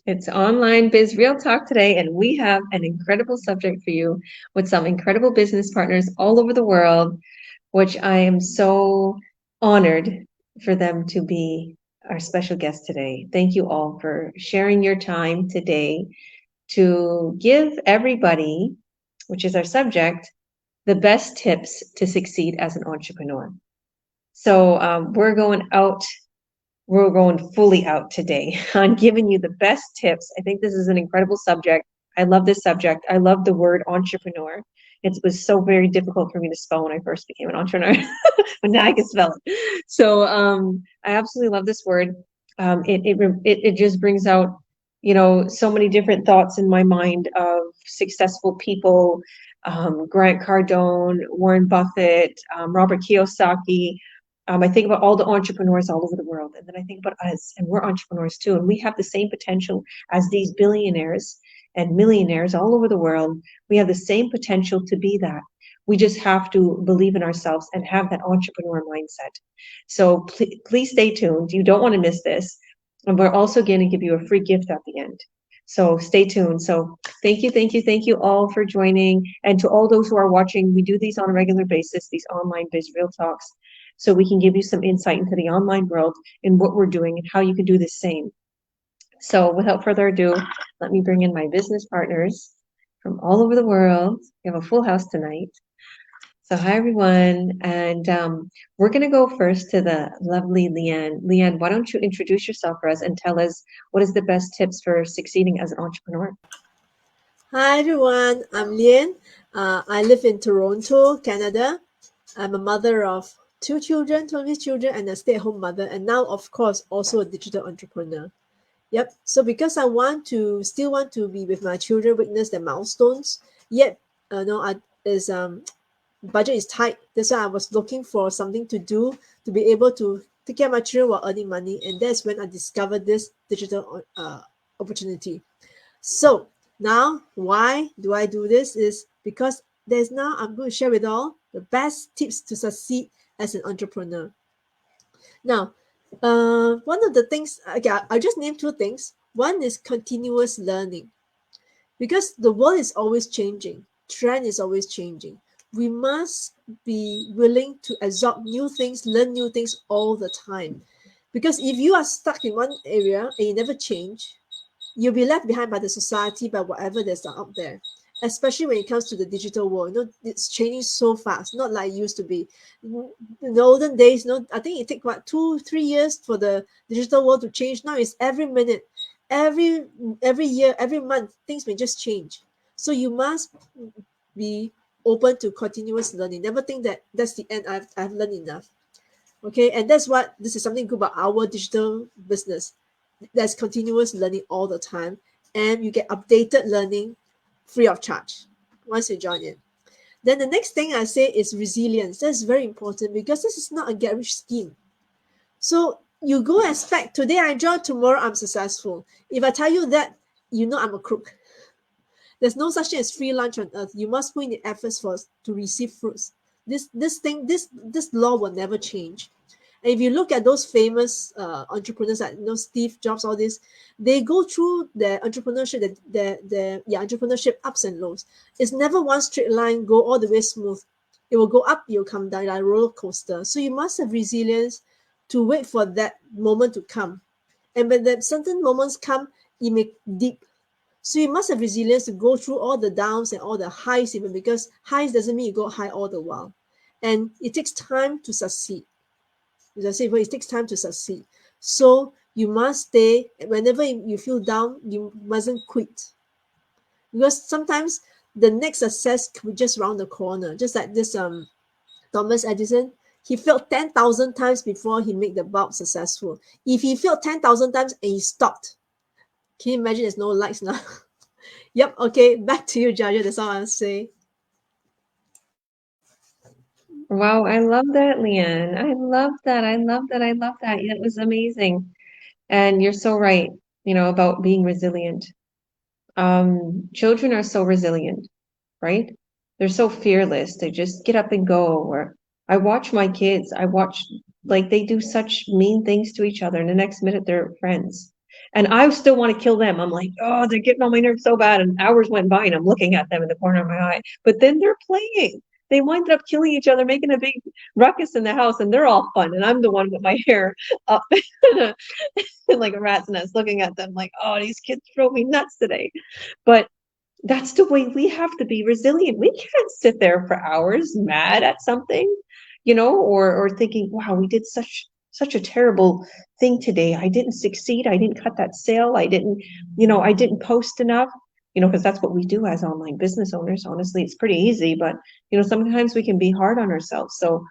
It's Online Biz Real Talk today, and we have an incredible subject for you with some incredible business partners all over the world, which I am so honored for them to be our special guest today. Thank you all for sharing your time today to give everybody, which is our subject, the best tips to succeed as an entrepreneur. So we're going fully out today on giving you the best tips. I think this is an incredible subject. I love this subject. I love the word entrepreneur. It was so very difficult for me to spell when I first became an entrepreneur, but now I can spell it. So I absolutely love this word. It just brings out, so many different thoughts in my mind of successful people, Grant Cardone, Warren Buffett, Robert Kiyosaki. I think about all the entrepreneurs all over the world, and then I think about us, and we're entrepreneurs too, and we have the same potential as these billionaires and millionaires all over the world. We have the same potential to be that. We just have to believe in ourselves and have that entrepreneur mindset. So please stay tuned. You don't want to miss this. And we're also going to give you a free gift at the end. So stay tuned. So thank you all for joining. And to all those who are watching, we do these on a regular basis, these online biz real talks, so we can give you some insight into the online world and what we're doing and how you can do the same. So without further ado, let me bring in my business partners from all over the world. We have a full house tonight. So hi everyone, and we're going to go first to the lovely Leanne. Leanne, why don't you introduce yourself for us and tell us what is the best tips for succeeding as an entrepreneur? Hi everyone, I'm Lian. I live in Toronto, Canada. I'm a mother of two children, 20 children, and a stay-at-home mother, and now, of course, also a digital entrepreneur. Yep. So because I still want to be with my children, witness their milestones, yet, no, is budget is tight. That's why I was looking for something to do to be able to take care of my children while earning money, and that's when I discovered this digital opportunity. So now, why do I do this? Is because I'm going to share with all the best tips to succeed as an entrepreneur. Now, one of the things, okay, I'll just name two things. One is continuous learning, because the world is always changing, trend is always changing. We must be willing to absorb new things, learn new things all the time. Because if you are stuck in one area and you never change, you'll be left behind by the society, by whatever there's out there, especially when it comes to the digital world. It's changing so fast, not like it used to be. In the olden days, I think it take 2-3 years for the digital world to change. Now it's every minute, every year, every month, things may just change. So you must be open to continuous learning. Never think that that's the end. I've learned enough. Okay, and that's what this is something good about our digital business. There's continuous learning all the time, and you get updated learning free of charge once you join in. Then the next thing I say is resilience. That's very important because this is not a get rich scheme. So you go expect today I join, tomorrow I'm successful. If I tell you that, I'm a crook. There's no such thing as free lunch on earth. You must put in the efforts to receive fruits. This law will never change. And if you look at those famous entrepreneurs like Steve Jobs, all this, they go through their entrepreneurship, entrepreneurship ups and lows. It's never one straight line, go all the way smooth. It will go up, you'll come down like a roller coaster. So you must have resilience to wait for that moment to come. And when that certain moments come, it may dip. So you must have resilience to go through all the downs and all the highs, even because highs doesn't mean you go high all the while. And it takes time to succeed. As I say, it takes time to succeed. So you must stay. Whenever you feel down, you mustn't quit. Because sometimes the next success could be just around the corner. Just like this Thomas Edison, he failed 10,000 times before he made the bulb successful. If he failed 10,000 times and he stopped, can you imagine there's no lights now? Yep, okay, back to you, Jaja. That's all I'll say. Wow, I love that, Leanne. I love that. I love that. I love that. It was amazing. And you're so right, about being resilient. Children are so resilient, right? They're so fearless. They just get up and go. Or I watch my kids, like they do such mean things to each other, and the next minute they're friends. And I still want to kill them. I'm like, oh, they're getting on my nerves so bad. And hours went by and I'm looking at them in the corner of my eye. But then they're playing. They wind up killing each other, making a big ruckus in the house, and they're all fun. And I'm the one with my hair up like a rat's nest looking at them like, oh, these kids drove me nuts today. But that's the way we have to be resilient. We can't sit there for hours mad at something, or thinking, wow, we did such a terrible thing today. I didn't succeed. I didn't cut that sale. I didn't post enough, because that's what we do as online business owners. Honestly, it's pretty easy, but sometimes we can be hard on ourselves. So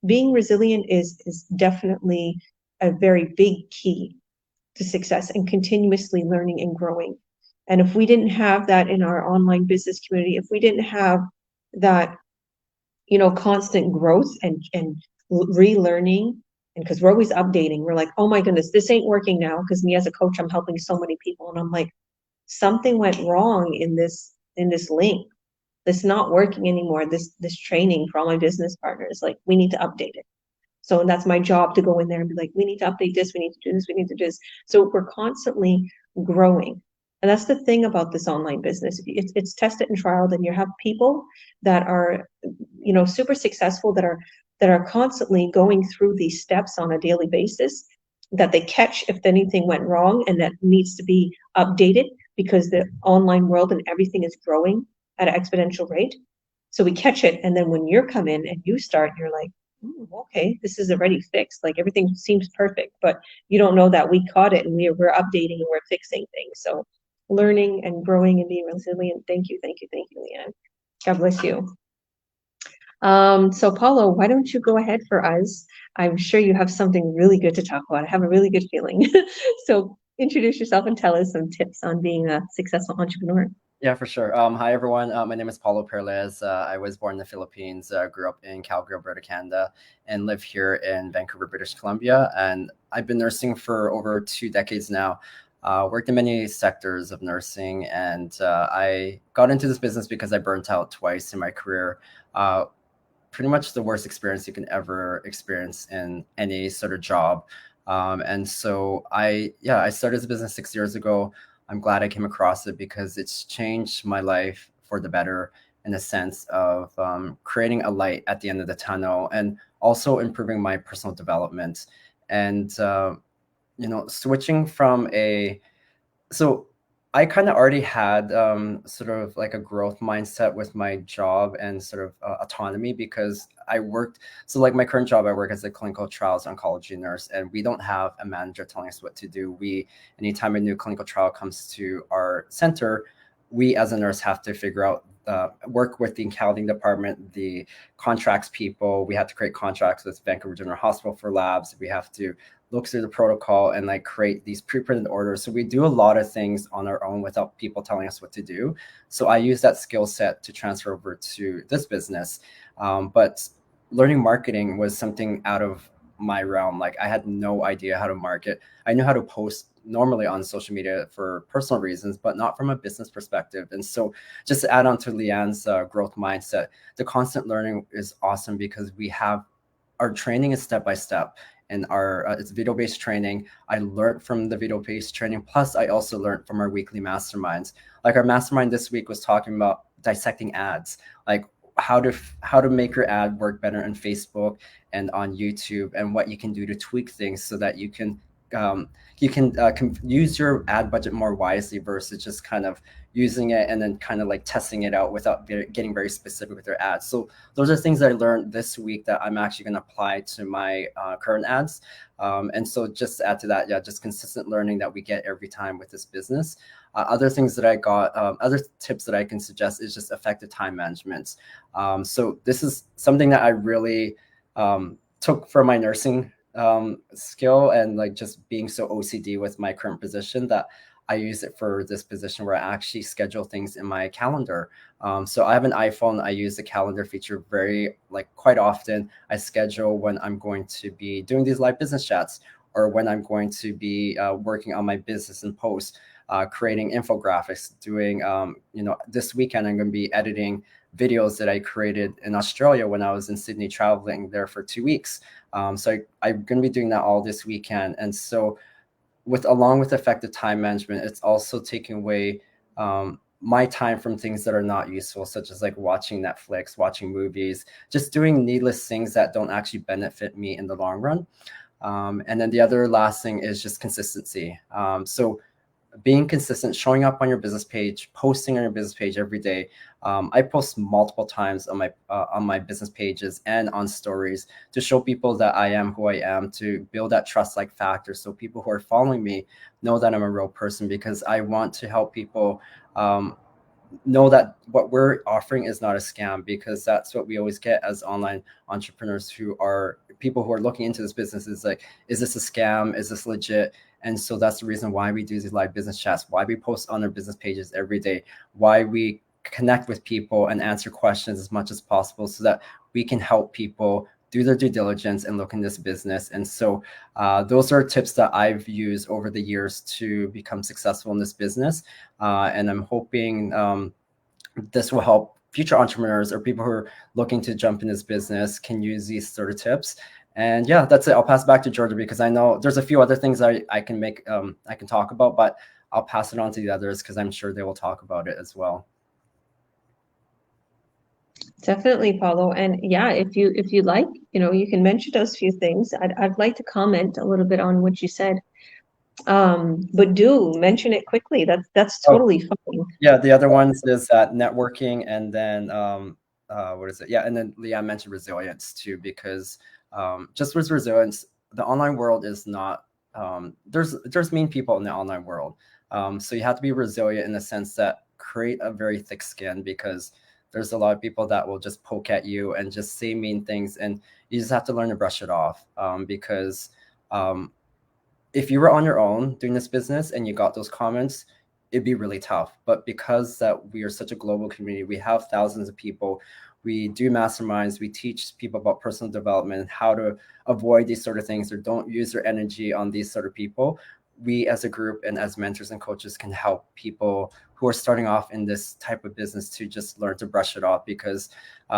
being resilient is definitely a very big key to success, and continuously learning and growing. And if we didn't have that in our online business community, if we didn't have that, constant growth and relearning, and because we're always updating, we're like, oh my goodness, this ain't working now. Because me as a coach, I'm helping so many people, and I'm like, something went wrong in this link. This not working anymore. This training for all my business partners, like, we need to update it. So that's my job, to go in there and be like, we need to update this, we need to do this, we need to do this. So we're constantly growing. And that's the thing about this online business. It's tested and trialed, and you have people that are, super successful, that are constantly going through these steps on a daily basis, that they catch if anything went wrong and that needs to be updated, because the online world and everything is growing at an exponential rate. So we catch it, and then when you come in and you start, you're like, okay, this is already fixed. Like, everything seems perfect, but you don't know that we caught it, and we're updating and we're fixing things. So learning and growing and being resilient. Thank you, thank you, thank you, Leanne. God bless you. So Paulo, why don't you go ahead for us? I'm sure you have something really good to talk about. I have a really good feeling. So introduce yourself and tell us some tips on being a successful entrepreneur. Yeah, for sure. Hi, everyone. My name is Paulo Perlez. I was born in the Philippines, grew up in Calgary, Alberta, Canada, and live here in Vancouver, British Columbia. And I've been nursing for over 2 decades now. Worked in many sectors of nursing, and I got into this business because I burnt out twice in my career. Pretty much the worst experience you can ever experience in any sort of job. And so I started this business 6 years ago. I'm glad I came across it because it's changed my life for the better, in a sense of creating a light at the end of the tunnel, and also improving my personal development. And switching from so I kind of already had sort of like a growth mindset with my job and sort of autonomy, because I worked. So like my current job, I work as a clinical trials oncology nurse, and we don't have a manager telling us what to do. Anytime a new clinical trial comes to our center, we as a nurse have to figure out, work with the accounting department, the contracts people. We have to create contracts with Vancouver General Hospital for labs. We have to look through the protocol and like create these pre-printed orders. So we do a lot of things on our own without people telling us what to do. So I use that skill set to transfer over to this business. But learning marketing was something out of my realm. Like, I had no idea how to market. I knew how to post normally on social media for personal reasons, but not from a business perspective. And so just to add on to Leanne's growth mindset, the constant learning is awesome, because our training is step by step, and it's video-based training. I learned from the video-based training. Plus, I also learned from our weekly masterminds. Like, our mastermind this week was talking about dissecting ads, like how to make your ad work better on Facebook and on YouTube, and what you can do to tweak things so that you can use your ad budget more wisely, versus just kind of using it and then kind of like testing it out without getting very specific with your ads. So those are things that I learned this week that I'm actually going to apply to my current ads. And so just to add to that, just consistent learning that we get every time with this business. Other things that I got, other tips that I can suggest is just effective time management. So this is something that I really took from my nursing skill, and like just being so OCD with my current position, that I use it for this position where I actually schedule things in my calendar. So I have an iPhone. I use the calendar feature quite often. I schedule when I'm going to be doing these live business chats, or when I'm going to be working on my business and posts, creating infographics, doing, this weekend I'm going to be editing videos that I created in Australia when I was in Sydney, traveling there for 2 weeks. So I'm going to be doing that all this weekend. And so along with effective time management, it's also taking away my time from things that are not useful, such as like watching Netflix, watching movies, just doing needless things that don't actually benefit me in the long run. And then the other last thing is just consistency. So being consistent, showing up on your business page, posting on your business page every day. I post multiple times on my business pages and on stories to show people that I am who I am, to build that trust like factor, so people who are following me know that I'm a real person, because I want to help people know that what we're offering is not a scam, because that's what we always get as online entrepreneurs, who are people who are looking into this business, is like, is this a scam? Is this legit? And so that's the reason why we do these live business chats, why we post on our business pages every day, why we connect with people and answer questions as much as possible, so that we can help people do their due diligence and look in this business. And so those are tips that I've used over the years to become successful in this business. And I'm hoping this will help future entrepreneurs or people who are looking to jump in this business can use these sort of tips. And yeah, that's it. I'll pass back to Georgia, because I know there's a few other things I can I can talk about, but I'll pass it on to the others because I'm sure they will talk about it as well. Definitely, Paulo. And yeah, if you like, you can mention those few things. I'd like to comment a little bit on what you said. But do mention it quickly. That's totally fine. Yeah, the other ones is networking, and then what is it? Yeah, and then Leanne mentioned resilience too, because just with resilience, the online world is not there's mean people in the online world. So you have to be resilient in the sense that create a very thick skin, because there's a lot of people that will just poke at you and just say mean things, and you just have to learn to brush it off. Because if you were on your own doing this business and you got those comments, it'd be really tough. But because that we are such a global community, we have thousands of people, we do masterminds, we teach people about personal development, how to avoid these sort of things, or don't use their energy on these sort of people. We as a group and as mentors and coaches can help people who are starting off in this type of business to just learn to brush it off, because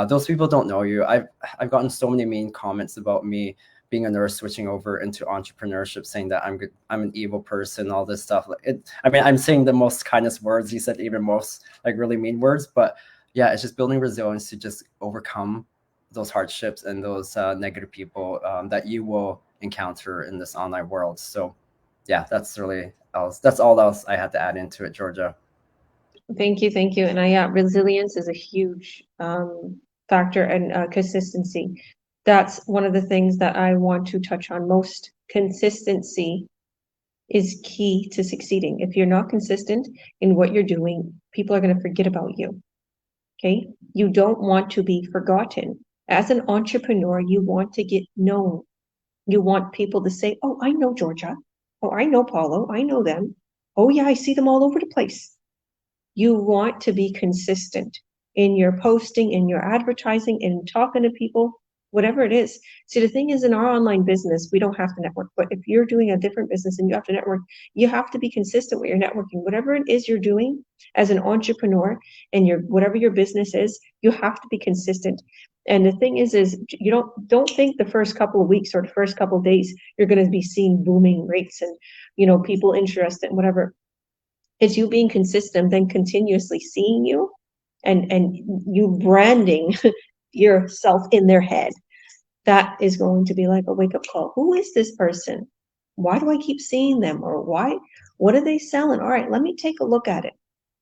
those people don't know you. I've gotten so many mean comments about me being a nurse, switching over into entrepreneurship, saying that I'm an evil person, all this stuff. I'm saying the most kindest words. He said even most like really mean words, but yeah, it's just building resilience to just overcome those hardships and those negative people that you will encounter in this online world. So yeah, that's all else I had to add into it, Georgia. Thank you. And resilience is a huge factor, and consistency. That's one of the things that I want to touch on most. Consistency is key to succeeding. If you're not consistent in what you're doing, people are going to forget about you. Okay? You don't want to be forgotten. As an entrepreneur, you want to get known. You want people to say, oh, I know Georgia. Oh, I know Paulo. I know them. Oh, yeah, I see them all over the place. You want to be consistent in your posting, in your advertising, in talking to people, whatever it is. See, the thing is, in our online business, we don't have to network. But if you're doing a different business and you have to network, you have to be consistent with your networking. Whatever it is you're doing as an entrepreneur, and whatever your business is, you have to be consistent. And the thing is you don't think the first couple of weeks or the first couple of days you're going to be seeing booming rates and people interested and whatever. It's you being consistent, then continuously seeing you and you branding yourself in their head. That is going to be like a wake-up call. Who is this person? Why do I keep seeing them? Or what are they selling? All right, let me take a look at it.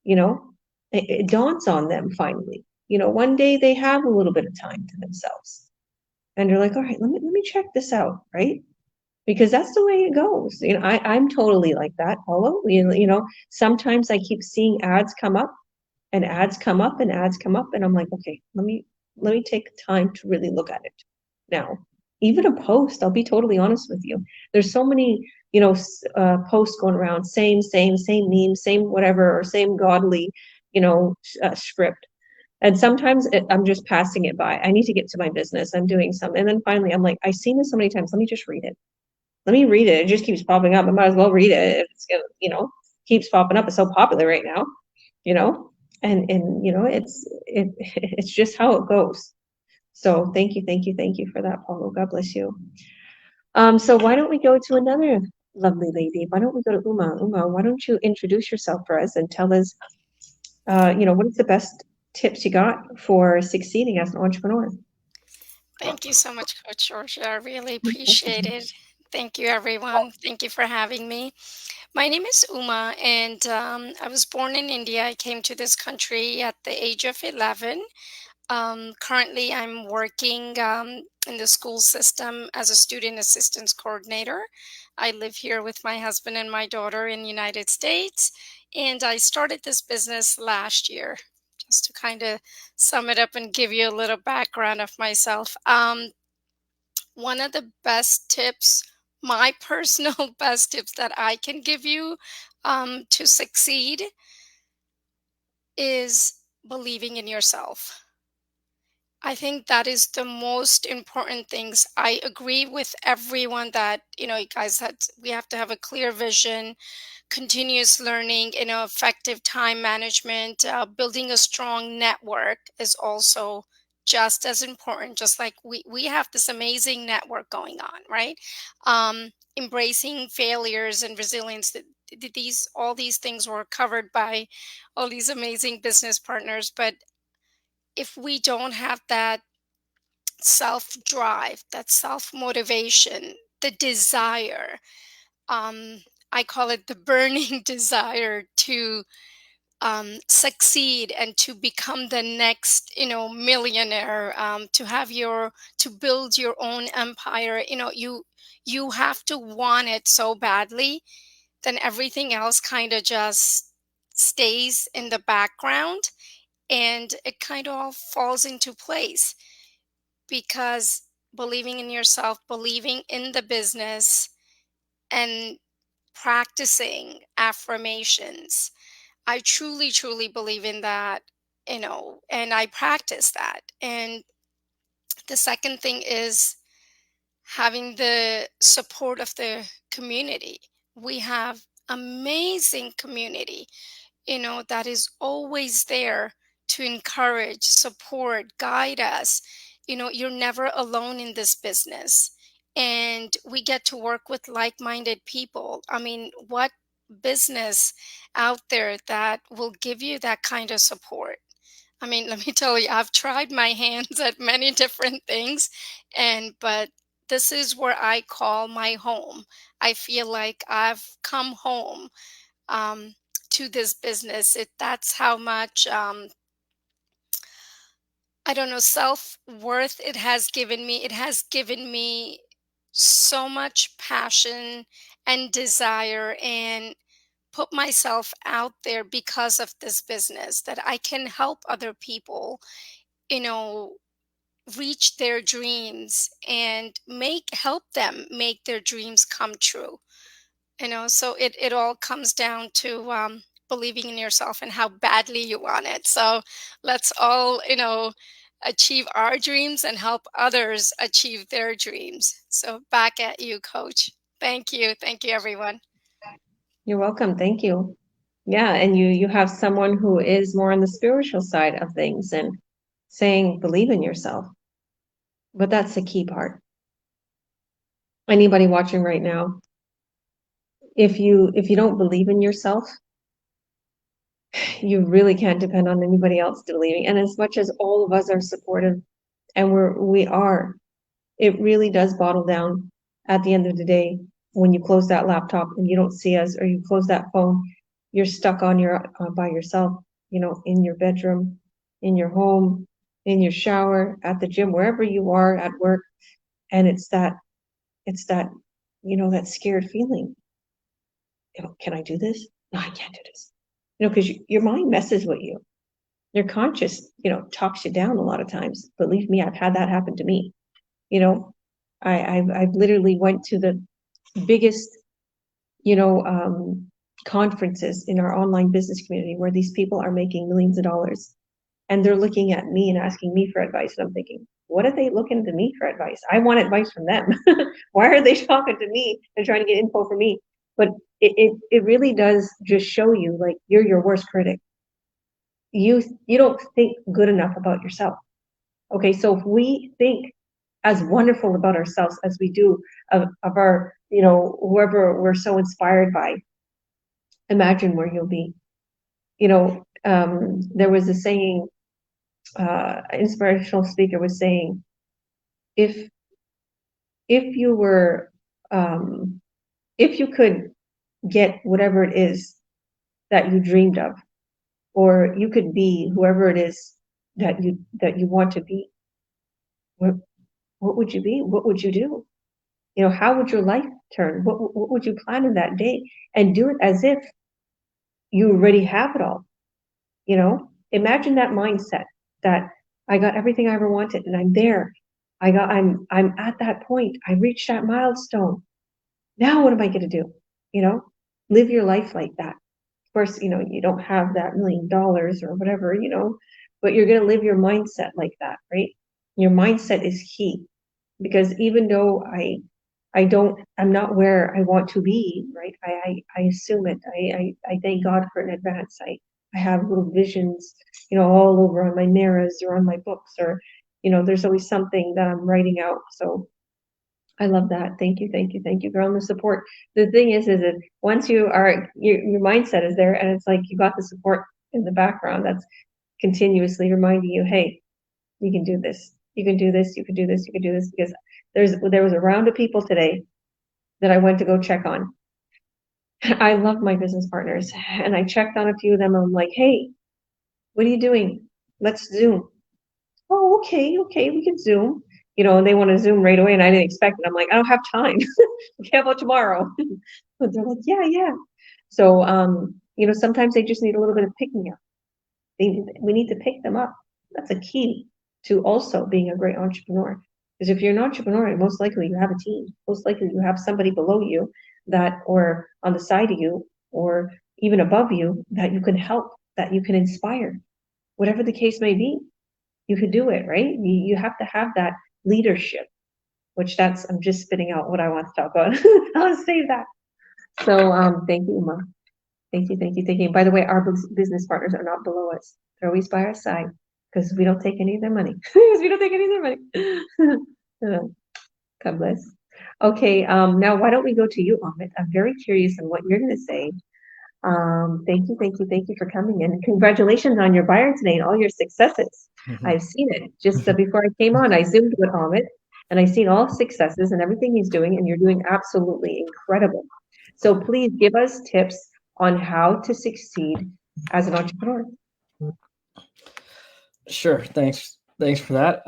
It dawns on them finally. One day they have a little bit of time to themselves. And they're like, all right, let me check this out, right? Because that's the way it goes. I'm totally like that, Paulo. Sometimes I keep seeing ads come up and ads come up and ads come up, and I'm like, okay, let me take time to really look at it. Now, even a post, I'll be totally honest with you. There's so many, posts going around, same meme, same whatever, or same godly, script. And sometimes I'm just passing it by. I need to get to my business. I'm doing something. And then finally, I'm like, I've seen this so many times. Let me just read it. Let me read it. It just keeps popping up. I might as well read it. It's gonna, keeps popping up. It's so popular right now, and it's just how it goes. So thank you for that, Paulo. God bless you. So why don't we go to another lovely lady. Why don't we go to Uma? Uma, why don't you introduce yourself for us and tell us, what is the best tips you got for succeeding as an entrepreneur? Thank you so much, Coach Georgia. I really appreciate it. Thank you, everyone. Thank you for having me. My name is Uma, and I was born in India. I came to this country at the age of 11. Currently, I'm working in the school system as a student assistance coordinator. I live here with my husband and my daughter in the United States, and I started this business last year. Just to kind of sum it up and give you a little background of myself. One of the best tips, my personal best tips that I can give you to succeed is believing in yourself. I think that is the most important things. I agree with everyone that, you guys, that we have to have a clear vision, continuous learning, effective time management, building a strong network is also just as important. Just like we have this amazing network going on, right? Embracing failures and resilience. All these things were covered by all these amazing business partners. But if we don't have that self drive, that self motivation, the desire, um, I call it the burning desire to succeed and to become the next, millionaire, to build your own empire. You have to want it so badly, then everything else kind of just stays in the background and it kind of all falls into place because believing in yourself, believing in the business, and practicing affirmations. I truly, truly believe in that, and I practice that. And the second thing is having the support of the community. We have amazing community, that is always there to encourage, support, guide us. You're never alone in this business. And we get to work with like minded people. I mean, what business out there that will give you that kind of support? I mean, let me tell you, I've tried my hands at many different things, but this is where I call my home. I feel like I've come home um, to this business. That's how much I don't know, self worth it has given me. It has given me so much passion and desire, and put myself out there because of this business that I can help other people, you know, reach their dreams and help them make their dreams come true. So it all comes down to believing in yourself and how badly you want it. So let's all achieve our dreams and help others achieve their dreams. So back at you, Coach. Thank you, everyone. You're welcome. Thank you. Yeah, and you have someone who is more on the spiritual side of things and saying believe in yourself. But that's the key part. Anybody watching right now, if you don't believe in yourself, you really can't depend on anybody else to believe. And as much as all of us are supportive, and we are, it really does bottle down at the end of the day when you close that laptop and you don't see us, or you close that phone, you're stuck on your by yourself, in your bedroom, in your home, in your shower, at the gym, wherever you are, at work. And it's that that scared feeling. Can I do this? No, I can't do this. Because your mind messes with you. Your conscious, talks you down a lot of times. Believe me, I've had that happen to me. I've literally went to the biggest, conferences in our online business community where these people are making millions of dollars, and they're looking at me and asking me for advice. And I'm thinking, what are they looking to me for advice? I want advice from them. Why are they talking to me and trying to get info from me? But it really does just show you, like, you're your worst critic. You don't think good enough about yourself. Okay, so if we think as wonderful about ourselves as we do of our, you know, whoever we're so inspired by, imagine where you'll be. You know, there was a saying, inspirational speaker was saying, if you were, if you could get whatever it is that you dreamed of, or you could be whoever it is that you want to be, what would you be? What would you do? You know, how would your life turn? What would you plan in that day? And do it as if you already have it all. You know, imagine that mindset that I got everything I ever wanted and I'm there. I'm at that point. I reached that milestone. Now what am I going to do? You know, live your life like that. Of course, you know, you don't have that $1 million or whatever, you know, but you're going to live your mindset like that, right? Your mindset is key, because even though I'm not where I want to be, right? I assume it. I thank God for an advance. I have little visions, you know, all over on my mirrors or on my books, or, you know, there's always something that I'm writing out. So I love that. Thank you, thank you, thank you, girl, and the support. The thing is that once you are, your mindset is there, and it's like you got the support in the background that's continuously reminding you, hey, you can do this, you can do this, you can do this, you can do this. Because there was a round of people today that I went to go check on. I love my business partners, and I checked on a few of them. And I'm like, hey, what are you doing? Let's Zoom. Oh, okay, we can Zoom. You know, and they want to Zoom right away, and I didn't expect it. I'm like, I don't have time. Okay, how about tomorrow? But they're like, yeah. So, you know, sometimes they just need a little bit of picking up. We need to pick them up. That's a key to also being a great entrepreneur. Because if you're an entrepreneur, most likely you have a team. Most likely you have somebody below you that, or on the side of you, or even above you, that you can help, that you can inspire. Whatever the case may be, you could do it, right? You have to have that leadership, which I'm just spitting out what I want to talk about. I'll save that. So, thank you, Uma. Thank you. By the way, our business partners are not below us. They're always by our side, because we don't take any of their money. Because we don't take any of their money. God bless. Okay, now why don't we go to you, Amit? I'm very curious on what you're going to say. Thank you for coming in. Congratulations on your buyer today and all your successes. I've seen it. Just before I came on, I Zoomed with Amit, and I've seen all successes and everything he's doing, and you're doing absolutely incredible. So please give us tips on how to succeed as an entrepreneur. Sure. Thanks for that.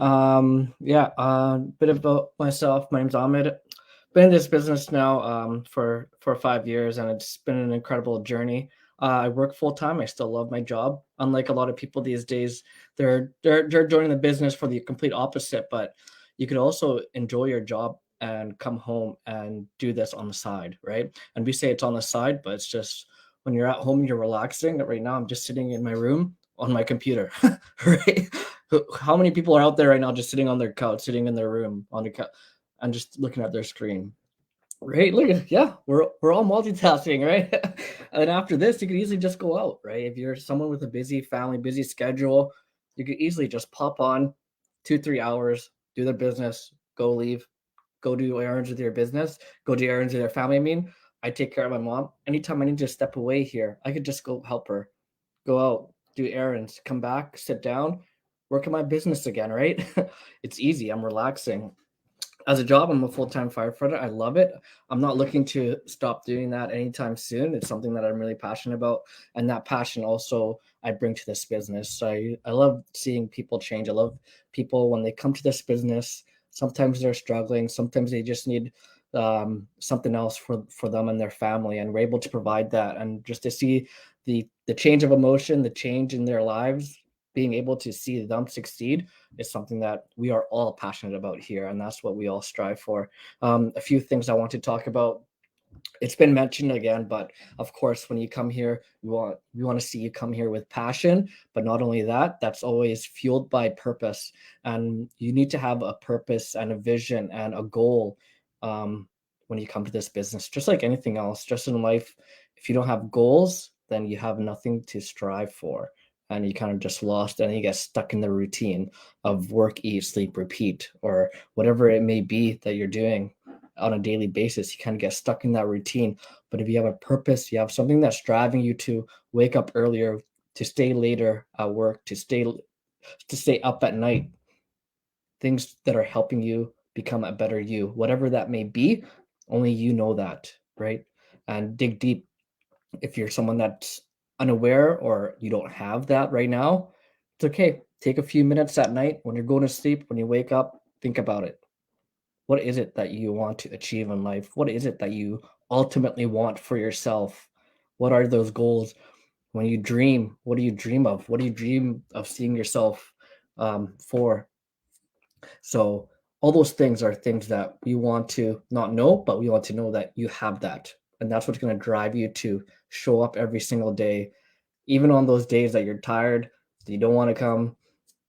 Yeah, a bit about myself. My name's Ahmed. Been in this business now for 5 years, and it's been an incredible journey. I work full time. I still love my job. Unlike a lot of people these days, they're joining the business for the complete opposite. But you could also enjoy your job and come home and do this on the side, right? And we say it's on the side, but it's just when you're at home, you're relaxing. Right now, I'm just sitting in my room on my computer, right? How many people are out there right now just sitting on their couch, sitting in their room on the couch, and just looking at their screen? Right? Look at, yeah, we're all multitasking, right? And after this, you could easily just go out, right? If you're someone with a busy family, busy schedule, you could easily just pop on 2-3 hours, do their business, go leave, go do errands with your business, go do errands with your family. I mean, I take care of my mom. Anytime I need to step away here, I could just go help her, go out, do errands, come back, sit down, work on my business again, right? It's easy. I'm relaxing. As a job, I'm a full-time firefighter. I love it. I'm not looking to stop doing that anytime soon. It's something that I'm really passionate about. And that passion also I bring to this business. So I love seeing people change. I love people when they come to this business. Sometimes they're struggling. Sometimes they just need something else for them and their family. And we're able to provide that. And just to see the change of emotion, the change in their lives, being able to see them succeed is something that we are all passionate about here, and that's what we all strive for. A few things I want to talk about. It's been mentioned again, but of course, when you come here, we want to see you come here with passion. But not only that, that's always fueled by purpose, and you need to have a purpose and a vision and a goal when you come to this business. Just like anything else, just in life, if you don't have goals, then you have nothing to strive for. and you kind of just lost, and you get stuck in the routine of work, eat, sleep, repeat, or whatever it may be that you're doing on a daily basis. You kind of get stuck in that routine. But if you have a purpose, you have something that's driving you to wake up earlier, to stay later at work, to stay up at night, things that are helping you become a better you, whatever that may be, only you know that, right? And dig deep. If you're someone that's unaware or you don't have that right now, it's okay. Take a few minutes at night when you're going to sleep, when you wake up, think about it. What is it that you want to achieve in life? What is it that you ultimately want for yourself? What are those goals? When you dream, what do you dream of? What do you dream of seeing yourself for? So all those things are things that we want to not know, but we want to know that you have that. And that's what's going to drive you to show up every single day, even on those days that you're tired, that you don't want to come,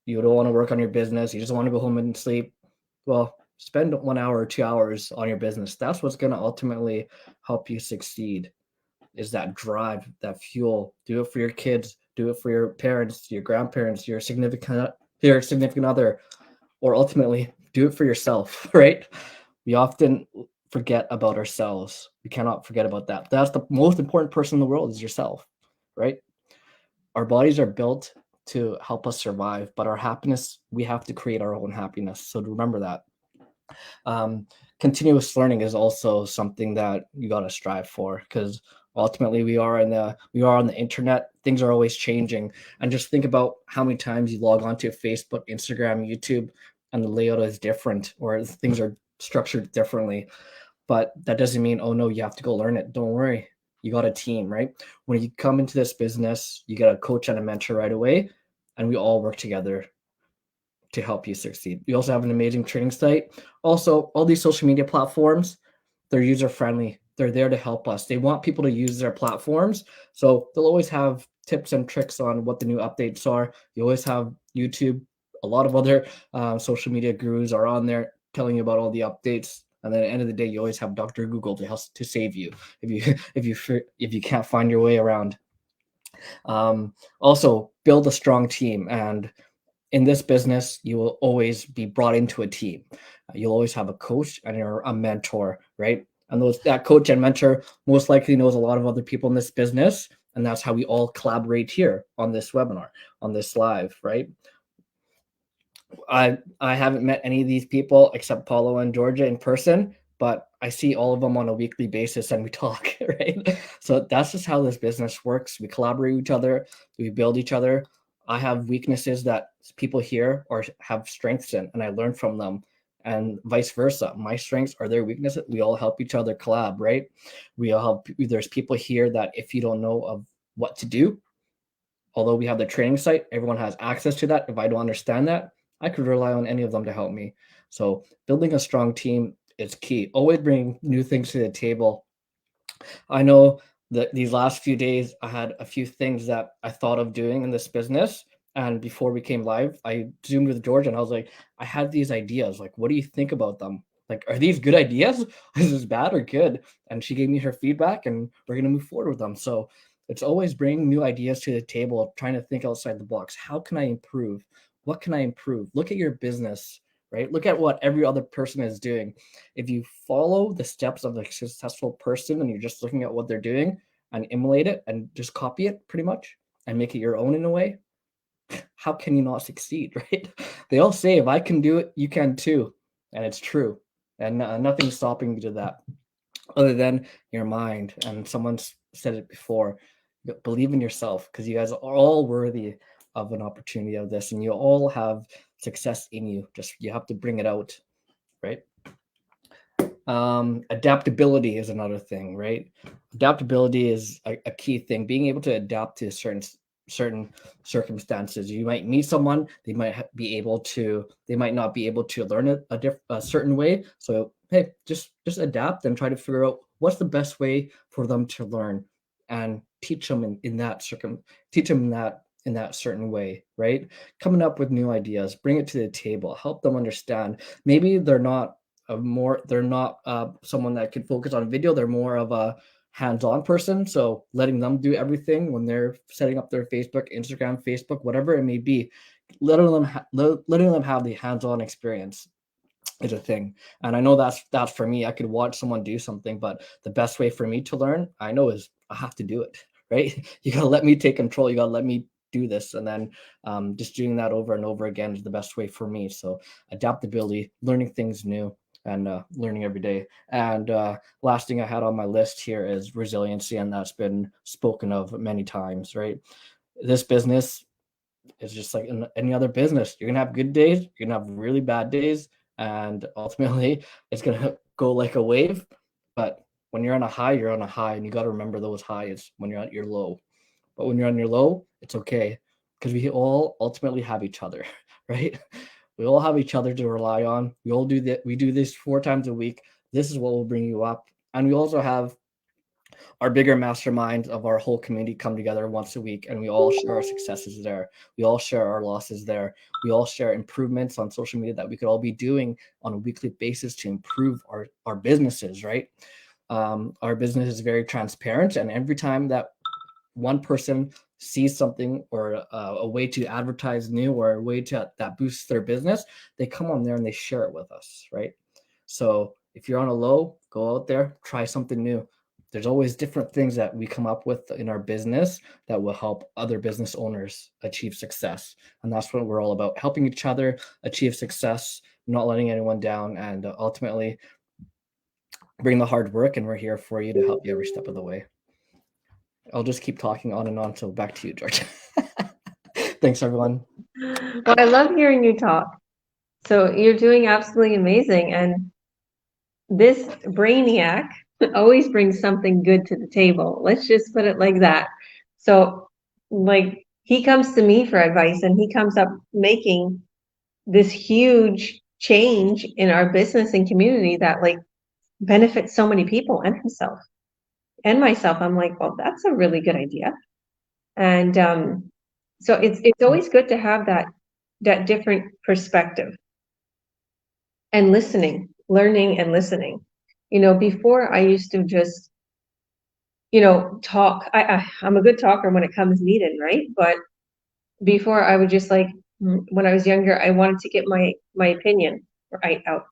you don't want to work on your business, you just want to go home and sleep. Well, spend 1 hour or 2 hours on your business. That's what's going to ultimately help you succeed, is that drive, that fuel. Do it for your kids, do it for your parents, your grandparents, your significant other, or ultimately do it for yourself, right? We often forget about ourselves. We cannot forget about that. That's the most important person in the world, is yourself, right? Our bodies are built to help us survive, but our happiness, we have to create our own happiness. So remember that. um, Continuous learning is also something that you got to strive for, because ultimately we are on the internet. Things are always changing, and just think about how many times you log on to Facebook, Instagram, YouTube, and the layout is different, or things are structured differently. But that doesn't mean, oh no, you have to go learn it. Don't worry, you got a team, right? When you come into this business, you get a coach and a mentor right away, and we all work together to help you succeed. We also have an amazing training site. Also, all these social media platforms, they're user friendly. They're there to help us. They want people to use their platforms. So they'll always have tips and tricks on what the new updates are. You always have YouTube. A lot of other social media gurus are on there telling you about all the updates. And then at the end of the day, you always have Dr. Google to help to save you if you if you can't find your way around. Also, build a strong team. And in this business, you will always be brought into a team. You'll always have a coach and a mentor, right? And that coach and mentor most likely knows a lot of other people in this business, and that's how we all collaborate here on this webinar, on this live, right? I haven't met any of these people except Paulo and Georgia in person, but I see all of them on a weekly basis and we talk, right? So that's just how this business works. We collaborate with each other, we build each other. I have weaknesses that people here or have strengths in, and I learn from them, and vice versa. My strengths are their weaknesses. We all help each other collab, right? We all help. There's people here that if you don't know of what to do, although we have the training site, everyone has access to that. If I don't understand that, I could rely on any of them to help me. So building a strong team is key. Always bring new things to the table. I know that these last few days, I had a few things that I thought of doing in this business. And before we came live, I zoomed with George and I was like, I had these ideas. Like, what do you think about them? Like, are these good ideas? Is this bad or good? And she gave me her feedback, and we're going to move forward with them. So it's always bringing new ideas to the table, trying to think outside the box. How can I improve? What can I improve? Look at your business, right? Look at what every other person is doing. If you follow the steps of a successful person and you're just looking at what they're doing and emulate it and just copy it pretty much and make it your own in a way, how can you not succeed, right? They all say, if I can do it, you can too. And it's true. And nothing's stopping you to that other than your mind. And someone's said it before, believe in yourself, because you guys are all worthy of an opportunity of this, and you all have success in you. Just you have to bring it out, right? Adaptability is another thing, right? Adaptability is a key thing. Being able to adapt to certain circumstances. You might meet someone, they might not be able to learn it a certain way. So hey, just adapt and try to figure out what's the best way for them to learn, and teach them in that certain way, right? Coming up with new ideas, bring it to the table, help them understand. Maybe they're not someone that could focus on video. They're more of a hands-on person. So letting them do everything when they're setting up their Facebook, Instagram, Facebook, whatever it may be, letting them have the hands-on experience is a thing. And I know that's for me. I could watch someone do something, but the best way for me to learn, I know, is I have to do it, right? You gotta let me take control. You gotta let me do this. And then just doing that over and over again is the best way for me. So adaptability, learning things new, and learning every day. And last thing I had on my list here is resiliency, and that's been spoken of many times, right? This business is just like any other business. You're gonna have good days, you're gonna have really bad days, and ultimately it's gonna go like a wave. But when you're on a high, you're on a high, and you got to remember those highs when you're at your low. But when you're on your low, it's okay, because we all ultimately have each other, right? We all have each other to rely on. We all do that. We do this 4 times a week. This is what will bring you up. And we also have our bigger mastermind of our whole community come together once a week, and we all share our successes there. We all share our losses there. We all share improvements on social media that we could all be doing on a weekly basis to improve our businesses, right? Our business is very transparent, and every time that one person sees something, or a way to advertise new, or a way to that boosts their business, they come on there and they share it with us, right? So if you're on a low, go out there, try something new. There's always different things that we come up with in our business that will help other business owners achieve success. And that's what we're all about, helping each other achieve success, not letting anyone down, and ultimately bring the hard work. And we're here for you to help you every step of the way. I'll just keep talking on and on. So back to you, George. Thanks, everyone. Well, I love hearing you talk. So you're doing absolutely amazing. And this brainiac always brings something good to the table. Let's just put it like that. So, like, he comes to me for advice, and he comes up making this huge change in our business and community that, like, benefits so many people and himself and myself. I'm like, well, that's a really good idea. And so it's always good to have that different perspective, and learning and listening. Before, I used to just, talk. I'm a good talker when it comes needed, right? But before, I would just, like, when I was younger, I wanted to get my opinion right out.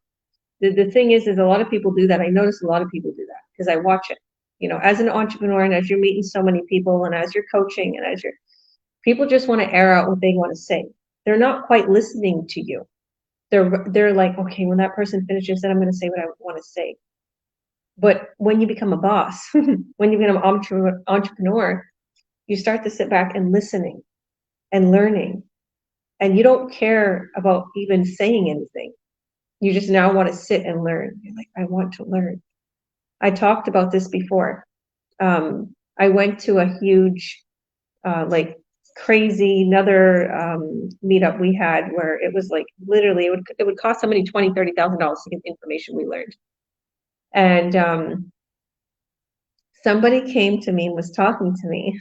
The thing is a lot of people do that. I notice a lot of people do that because I watch it. As an entrepreneur, and as you're meeting so many people, and as you're coaching, and as people just want to air out what they want to say. They're not quite listening to you. They're like, okay, when that person finishes, then I'm going to say what I want to say. But when you become a boss, when you become an entrepreneur, you start to sit back and listening and learning, and you don't care about even saying anything. You just now want to sit and learn. You're like, I want to learn. I talked about this before. I went to a huge, like, crazy another meetup we had, where it was like, literally, it would cost somebody $20,000-$30,000 to get the information we learned. And somebody came to me and was talking to me.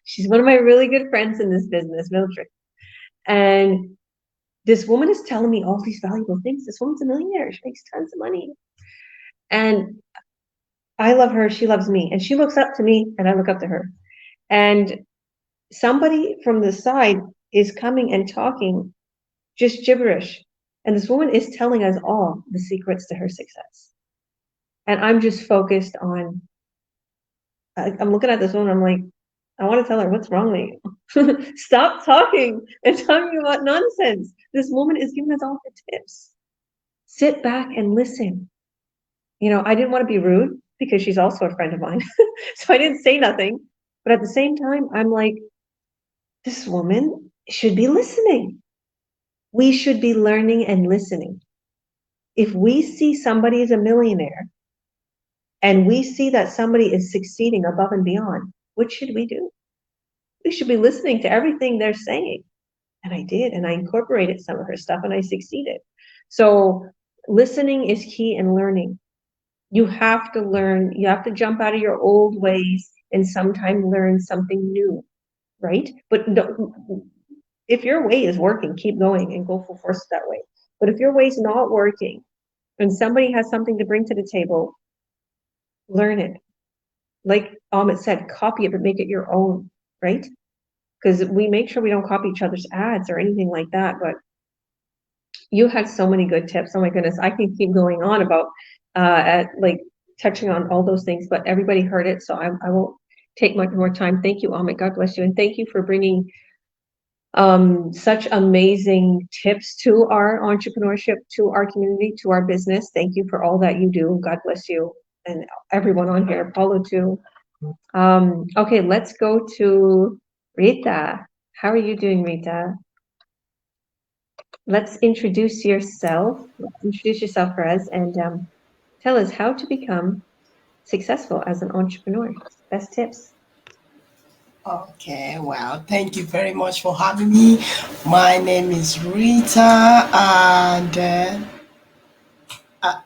She's one of my really good friends in this business, Mildred. And this woman is telling me all these valuable things. This woman's a millionaire. She makes tons of money. And I love her. She loves me. And she looks up to me, and I look up to her. And somebody from the side is coming and talking just gibberish. And this woman is telling us all the secrets to her success. And I'm just focused on, I'm looking at this woman, I'm like, I want to tell her, what's wrong with you? Stop talking and talking about nonsense. This woman is giving us all the tips. Sit back and listen. I didn't want to be rude, because she's also a friend of mine. So I didn't say nothing. But at the same time, I'm like, this woman should be listening. We should be learning and listening. If we see somebody is a millionaire, and we see that somebody is succeeding above and beyond, what should we do? We should be listening to everything they're saying. And I did, and I incorporated some of her stuff, and I succeeded. So listening is key in learning. You have to learn. You have to jump out of your old ways and sometimes learn something new, right? But if your way is working, keep going and go full force that way. But if your way's not working, and somebody has something to bring to the table, learn it. like Amit said, copy it, but make it your own, right? Because we make sure we don't copy each other's ads or anything like that. But you had so many good tips. Oh my goodness, I can keep going on about at like touching on all those things, but everybody heard it, so I won't take much more time. Thank you, Amit. God bless you, and thank you for bringing such amazing tips to our entrepreneurship, to our community, to our business. Thank you for all that you do. God bless you and everyone on here. Paulo too. Okay, let's go to Rita. How are you doing, Rita? Let's introduce yourself. Introduce yourself for us and tell us how to become successful as an entrepreneur. Best tips. Okay, well, thank you very much for having me. My name is Rita, and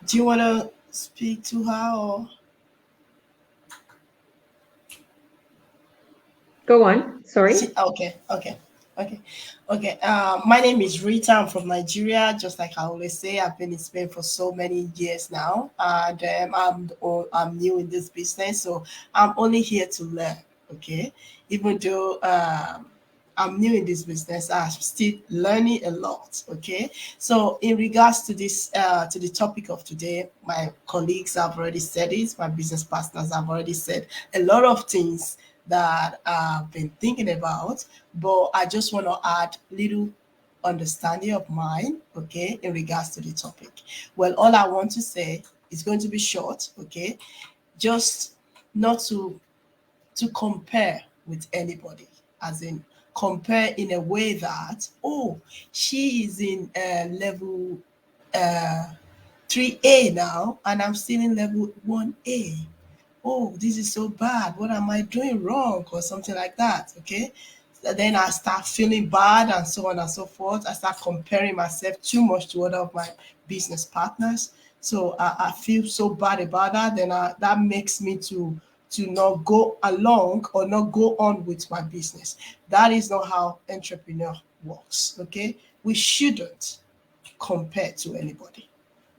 do you want to speak to her or? Go on. Sorry. Okay. My name is Rita. I'm from Nigeria. Just like I always say, I've been in Spain for so many years now, and I'm new in this business, so I'm only here to learn. Okay, even though I'm new in this business, I'm still learning a lot. Okay, so in regards to this, to the topic of today, my colleagues have already said it. My business partners have already said a lot of things that I've been thinking about, but I just want to add little understanding of mine, okay, in regards to the topic. Well, all I want to say is going to be short, okay, just not to compare with anybody, as in compare in a way that, oh, she is in level uh, 3A now, and I'm still in level 1A. Oh, this is so bad. What am I doing wrong? Or something like that. Okay. Then I start feeling bad and so on and so forth. I start comparing myself too much to other of my business partners. So I feel so bad about that. Then that makes me to not go along or not go on with my business. That is not how entrepreneur works. Okay. We shouldn't compare to anybody.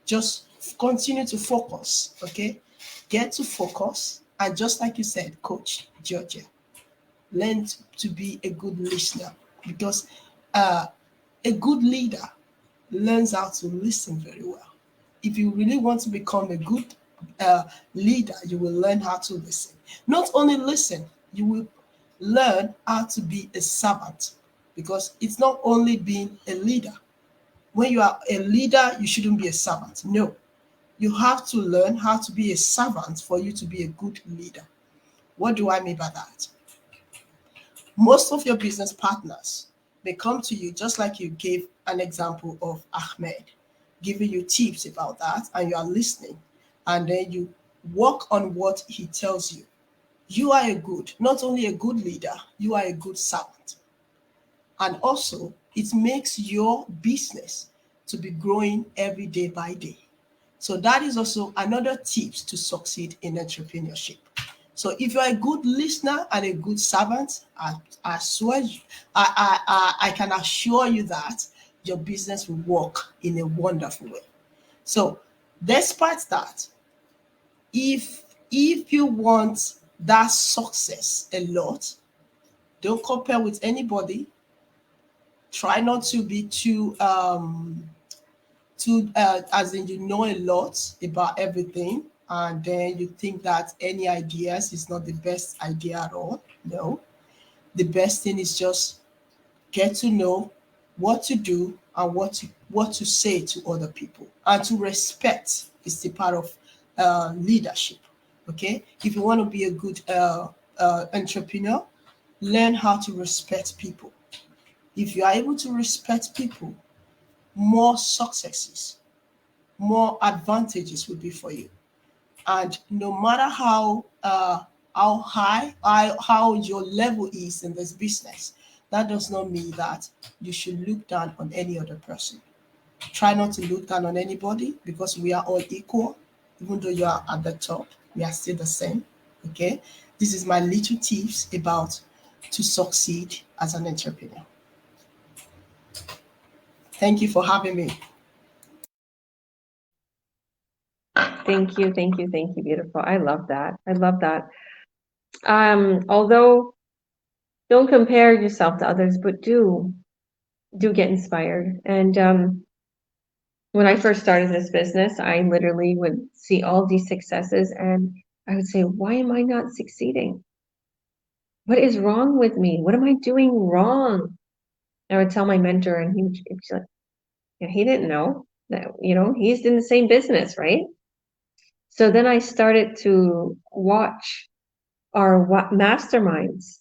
Just continue to focus. Okay, get to focus, and just like you said, Coach Georgia, learn to be a good listener, because a good leader learns how to listen very well. If you really want to become a good leader, you will learn how to listen. Not only listen, you will learn how to be a servant, because it's not only being a leader. When you are a leader, you shouldn't be a servant. No, you have to learn how to be a servant for you to be a good leader. What do I mean by that? Most of your business partners, they come to you just like you gave an example of Ahmed, giving you tips about that, and you are listening, and then you work on what he tells you. You are not only a good leader, you are a good servant. And also, it makes your business to be growing every day by day. So that is also another tips to succeed in entrepreneurship. So if you're a good listener and a good servant, I swear, I can assure you that your business will work in a wonderful way. So despite that, if you want that success a lot, don't compare with anybody. Try not to be too as in you know a lot about everything, and then you think that any ideas is not the best idea at all. No, the best thing is just get to know what to do and what to say to other people, and to respect is the part of leadership. Okay, if you want to be a good entrepreneur, learn how to respect people. If you are able to respect people, more successes, more advantages will be for you. And no matter how high, how your level is in this business, that does not mean that you should look down on any other person. Try not to look down on anybody, because we are all equal. Even though you are at the top, we are still the same. Okay, this is my little tips about to succeed as an entrepreneur. Thank you for having me. Thank you, beautiful. I love that. I love that. Although don't compare yourself to others, but do get inspired. And when I first started this business, I literally would see all these successes and I would say, why am I not succeeding? What is wrong with me? What am I doing wrong? I would tell my mentor, and he'd be like, yeah, he didn't know that, he's in the same business, right? So then I started to watch our masterminds,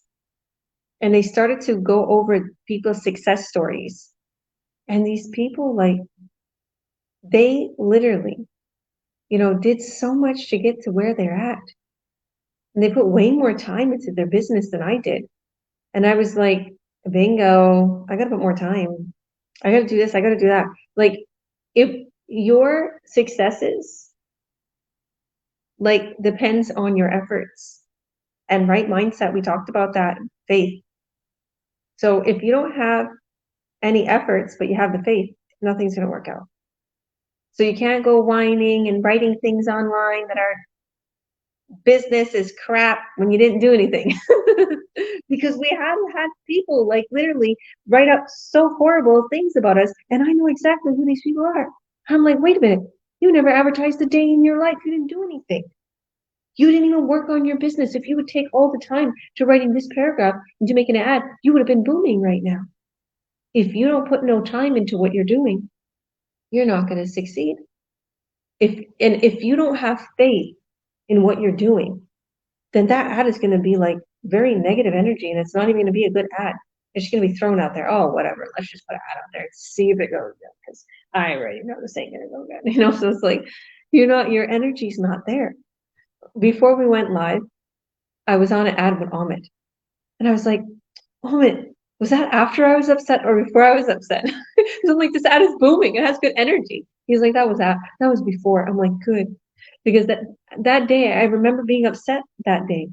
and they started to go over people's success stories. And these people, like, they literally, did so much to get to where they're at. And they put way more time into their business than I did. And I was like, bingo, I gotta put more time. I gotta do this, I gotta do that. Like, if your successes, like, depends on your efforts and right mindset, we talked about that, faith. So if you don't have any efforts, but you have the faith, nothing's gonna work out. So you can't go whining and writing things online that are business is crap when you didn't do anything. Because we have had people like literally write up so horrible things about us, and I know exactly who these people are. I'm like, wait a minute, you never advertised a day in your life. You didn't do anything. You didn't even work on your business. If you would take all the time to writing this paragraph and to making an ad, you would have been booming right now. If you don't put no time into what you're doing, you're not going to succeed. If you don't have faith in what you're doing, then that ad is going to be like very negative energy, and it's not even going to be a good ad. It's going to be thrown out there. Oh, whatever. Let's just put an ad out there and see if it goes good, because I already know this ain't going to go good. So it's like your energy's not there. Before we went live, I was on an ad with Amit, and I was like, Amit, was that after I was upset or before I was upset? Because I'm like, this ad is booming. It has good energy. He's like, that was before. I'm like, good. Because that day, I remember being upset that day.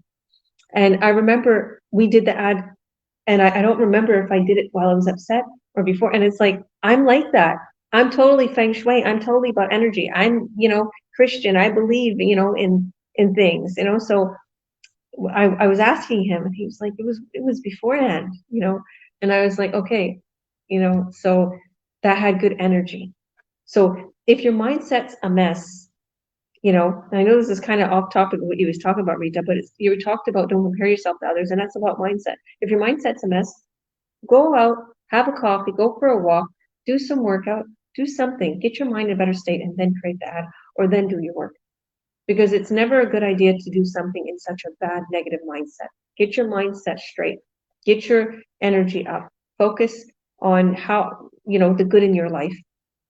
And I remember we did the ad, and I don't remember if I did it while I was upset or before. And it's like, I'm like that. I'm totally feng shui. I'm totally about energy. I'm, Christian. I believe, in things, so I was asking him, and he was like, it was beforehand, and I was like, okay, so that had good energy. So if your mindset's a mess, and I know this is kind of off topic of what you was talking about, Rita, but you talked about don't compare yourself to others, and that's about mindset. If your mindset's a mess, go out, have a coffee, go for a walk, do some workout, do something, get your mind in a better state, and then create the ad, or then do your work. Because it's never a good idea to do something in such a bad negative mindset. Get your mindset straight. Get your energy up. Focus on how, the good in your life,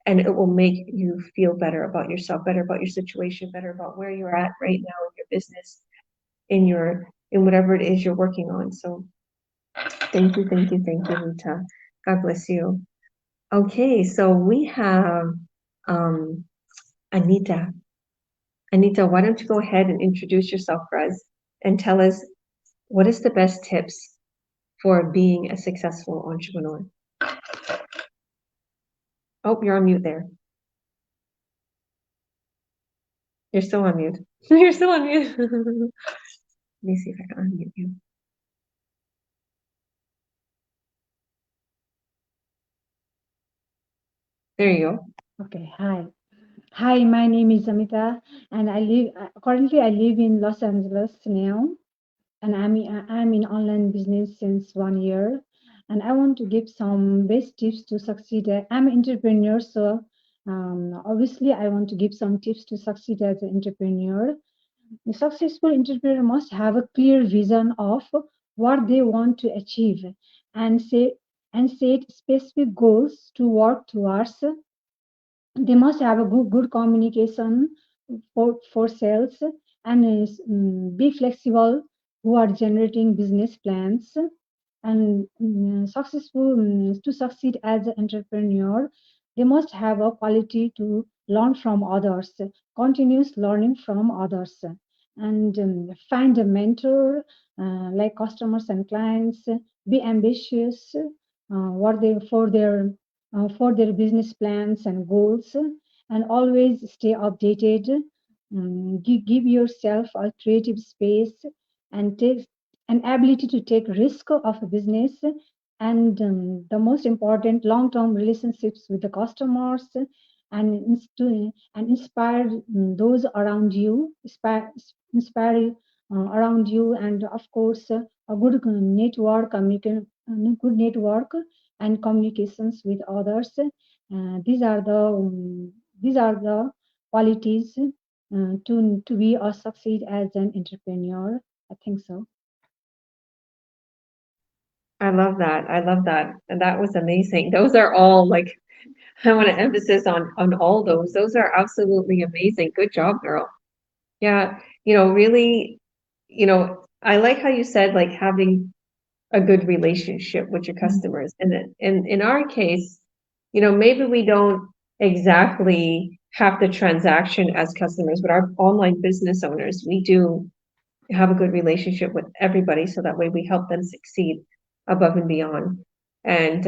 and it will make you feel better about yourself, better about your situation, better about where you're at right now in your business, in whatever it is you're working on. So thank you, Rita. God bless you. Okay, so we have Anita. Anita, why don't you go ahead and introduce yourself for us and tell us what is the best tips for being a successful entrepreneur? Oh, you're on mute there. You're still on mute. You're still on mute. Let me see if I can unmute you. There you go. Okay, hi. Hi, my name is Amita, and currently I live in Los Angeles now, and I'm in online business since 1 year, and I want to give some best tips to succeed. I'm an entrepreneur, so obviously I want to give some tips to succeed as an entrepreneur. The successful entrepreneur must have a clear vision of what they want to achieve and set specific goals to work towards. They must have a good communication for sales and be flexible who are generating business plans and successful to succeed as an entrepreneur. They must have a quality to learn from others, continuous learning from others, and find a mentor like customers and clients. Be ambitious what they for their business plans and goals, and always stay updated. Give yourself a creative space and takes an ability to take risk of a business, and the most important, long-term relationships with the customers, and inspire those around you, inspire around you, and of course a good network, good network and communications with others. These are the qualities to be or succeed as an entrepreneur. I think so. I love that. I love that. And that was amazing. Those are all like, I want to emphasis on all those. Those are absolutely amazing. Good job, girl. Yeah, really, I like how you said like having a good relationship with your customers. And then in our case, maybe we don't exactly have the transaction as customers, but our online business owners, we do have a good relationship with everybody so that way we help them succeed above and beyond. And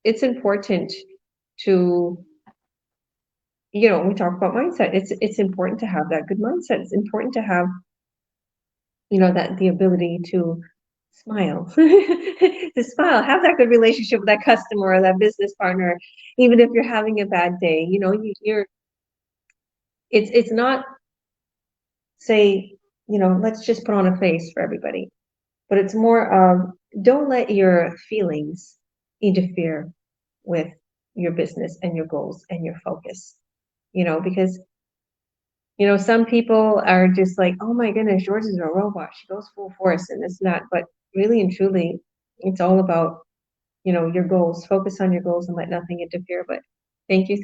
it's important to, we talk about mindset. It's important to have that good mindset. It's important to have, that the ability to smile, to smile, have that good relationship with that customer or that business partner, even if you're having a bad day. It's not say, let's just put on a face for everybody, but it's more of don't let your feelings interfere with your business and your goals and your focus, because some people are just like, oh my goodness, George is a robot. She goes full force and this and that. But really and truly, it's all about, your goals. Focus on your goals and let nothing interfere. But thank you,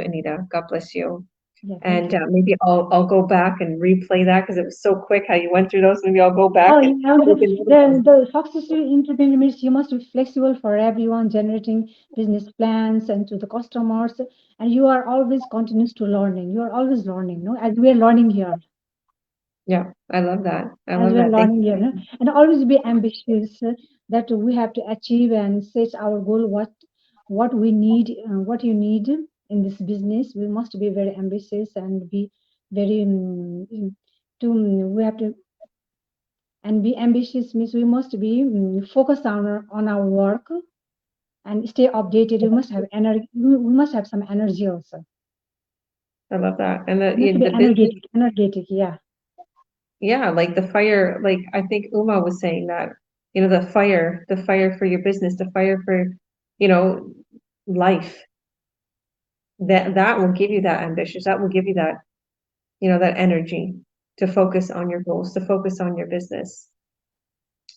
Anita. God bless you. Yeah, And maybe I'll go back and replay that because it was so quick how you went through those. Maybe I'll go back Oh, and yeah, look at the the success entrepreneur means you must be flexible for everyone, generating business plans and to the customers, and you are always continuous to learning. You are always learning, no? As we are learning here, Yeah, I love that. I as love we are that. Thank learning here, no? And always be ambitious, that we have to achieve and set our goal. What we need, what you need in this business. We must be very ambitious and be very we have to. And be ambitious means we must be focused on our work and stay updated. We must have energy. We must have some energy also. I love that. And We must be the business, energetic. Yeah. yeah, like the fire, like I think Uma was saying that, the fire for your business, the fire for, you know, life. That will give you that ambitious, that will give you that, that energy to focus on your goals, to focus on your business.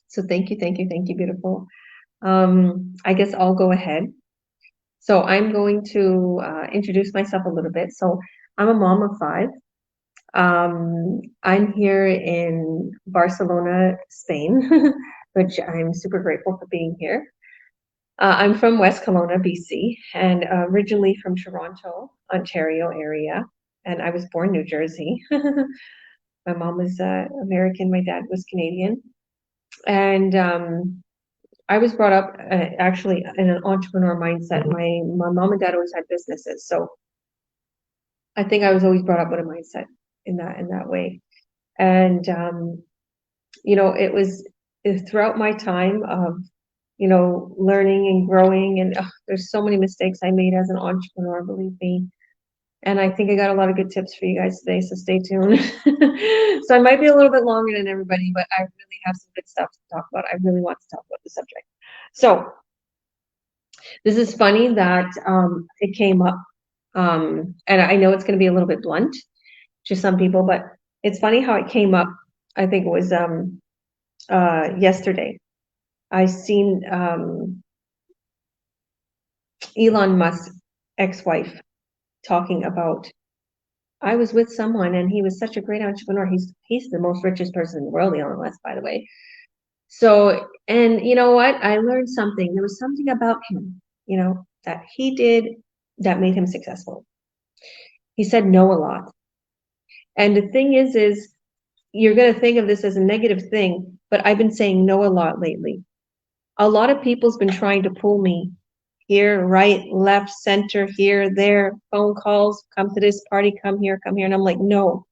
So thank you, beautiful. I guess I'll go ahead. So I'm going to introduce myself a little bit. So I'm a mom of 5. I'm here in Barcelona, Spain, which I'm super grateful for being here. I'm from West Kelowna, BC, and originally from Toronto, Ontario area, and I was born New Jersey. My mom was American, my dad was Canadian, and I was brought up actually in an entrepreneur mindset. My mom and dad always had businesses, so I think I was always brought up with a mindset in that way. And it was throughout my time of learning and growing, and there's so many mistakes I made as an entrepreneur, believe me. And I think I got a lot of good tips for you guys today, so stay tuned. So I might be a little bit longer than everybody, but I really have some good stuff to talk about. I really want to talk about the subject. So this is funny that it came up, and I know it's going to be a little bit blunt to some people, but it's funny how it came up. I think it was yesterday. I seen Elon Musk's ex-wife talking about, I was with someone and he was such a great entrepreneur. He's the most richest person in the world, Elon Musk, by the way. So, and you know what? I learned something. There was something about him, that he did that made him successful. He said no a lot. And the thing is you're going to think of this as a negative thing, but I've been saying no a lot lately. A lot of people's been trying to pull me here, right, left, center, here, there, phone calls, come to this party, come here. And I'm like, no.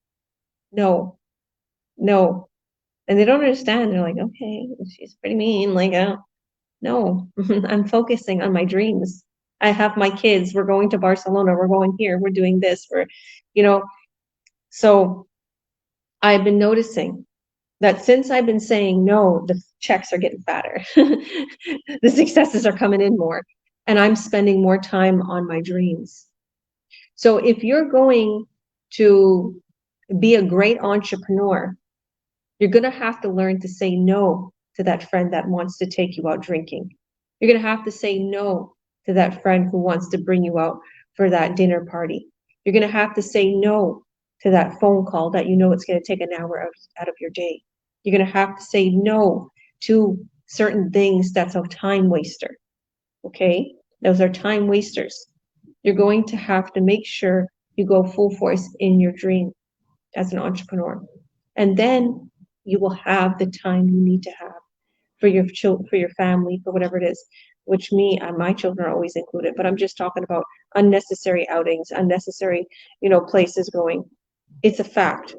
no. And they don't understand. They're like, okay, she's pretty mean. Like, no, I'm focusing on my dreams. I have my kids. We're going to Barcelona. We're going here. We're doing this. So I've been noticing that since I've been saying no, the checks are getting fatter. The successes are coming in more, and I'm spending more time on my dreams. So if you're going to be a great entrepreneur, you're going to have to learn to say no to that friend that wants to take you out drinking. You're going to have to say no to that friend who wants to bring you out for that dinner party. You're going to have to say no to that phone call that you know it's going to take an hour out of your day. You're going to have to say no to certain things that's a time waster. Okay? Those are time wasters. You're going to have to make sure you go full force in your dream as an entrepreneur. And then you will have the time you need to have for your children, for your family, for whatever it is, which my children are always included, but I'm just talking about unnecessary outings, unnecessary, places going. It's a fact.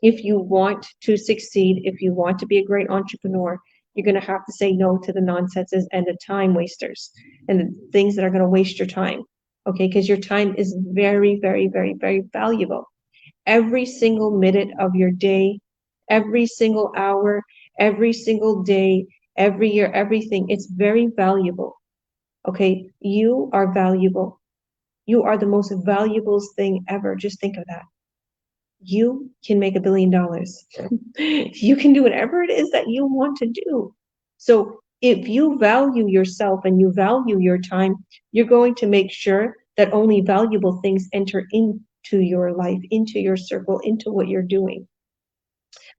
If you want to succeed, if you want to be a great entrepreneur, you're going to have to say no to the nonsenses and the time wasters and the things that are going to waste your time. Okay, because your time is very, very, very, very valuable. Every single minute of your day, every single hour, every single day, every year, everything, it's very valuable. Okay, you are valuable. You are the most valuable thing ever. Just think of that. You can make $1 billion. You can do whatever it is that you want to do. So if you value yourself and you value your time, you're going to make sure that only valuable things enter into your life, into your circle, into what you're doing.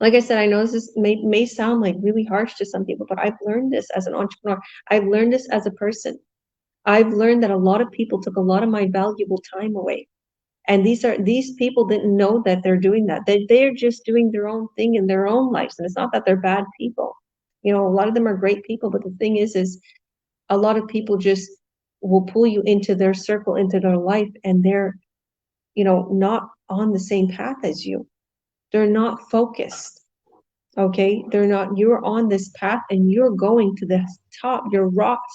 Like I said, I know this may sound like really harsh to some people, but I've learned this as an entrepreneur. I've learned this as a person. I've learned that a lot of people took a lot of my valuable time away. And these people didn't know that they're doing that. They're just doing their own thing in their own lives. And it's not that they're bad people. A lot of them are great people, but the thing is a lot of people just will pull you into their circle, into their life, and they're, not on the same path as you. They're not focused. Okay, they're not. You're on this path and you're going to the top. You're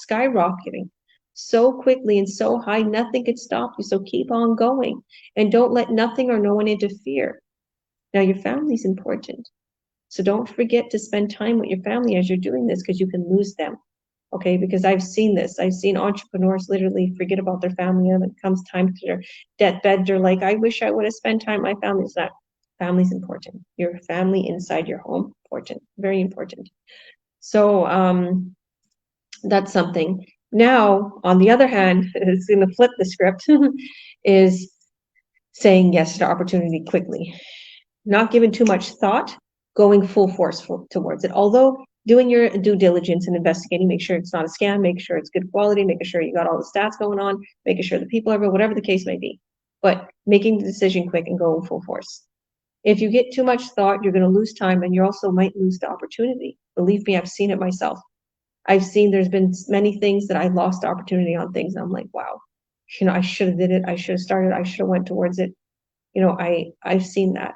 skyrocketing so quickly and so high, nothing could stop you. So keep on going and don't let nothing or no one interfere. Now, your family's important. So don't forget to spend time with your family as you're doing this, because you can lose them. Okay, because I've seen this. I've seen entrepreneurs literally forget about their family, and when it comes time to their deathbed, they're like, I wish I would have spent time with my family. It's not. Family's important. Your family inside your home, important, very important. So that's something. Now, on the other hand, it's going to flip the script, is saying yes to opportunity quickly, not giving too much thought, going full force towards it. Although doing your due diligence and investigating, make sure it's not a scam, make sure it's good quality, making sure you got all the stats going on, making sure the people are, whatever the case may be, but making the decision quick and go full force. If you get too much thought, you're going to lose time, and you also might lose the opportunity. Believe me, I've seen it myself. I've seen there's been many things that I lost opportunity on things. And I'm like, wow, I should have did it. I should have started. I should have went towards it. I've seen that.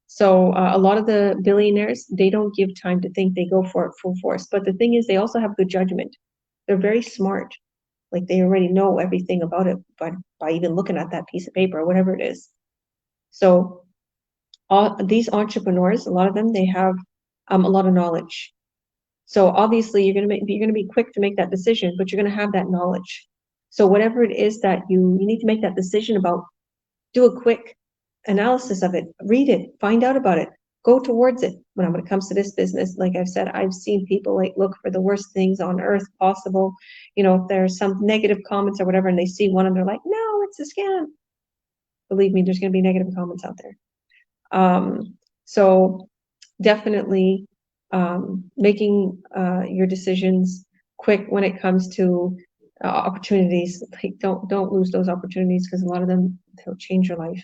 So a lot of the billionaires, they don't give time to think. They go for it full force. But the thing is, they also have good judgment. They're very smart. Like, they already know everything about it by even looking at that piece of paper or whatever it is. So these entrepreneurs, a lot of them, they have a lot of knowledge. So obviously you're going to be quick to make that decision, but you're going to have that knowledge. So whatever it is that you need to make that decision about, do a quick analysis of it, read it, find out about it, go towards it. When it comes to this business, like I've said, I've seen people like look for the worst things on earth possible. If there's some negative comments or whatever, and they see one and they're like, no, it's a scam. Believe me, there's going to be negative comments out there. So definitely making your decisions quick when it comes to opportunities. Like, don't lose those opportunities, because a lot of them, they'll change your life.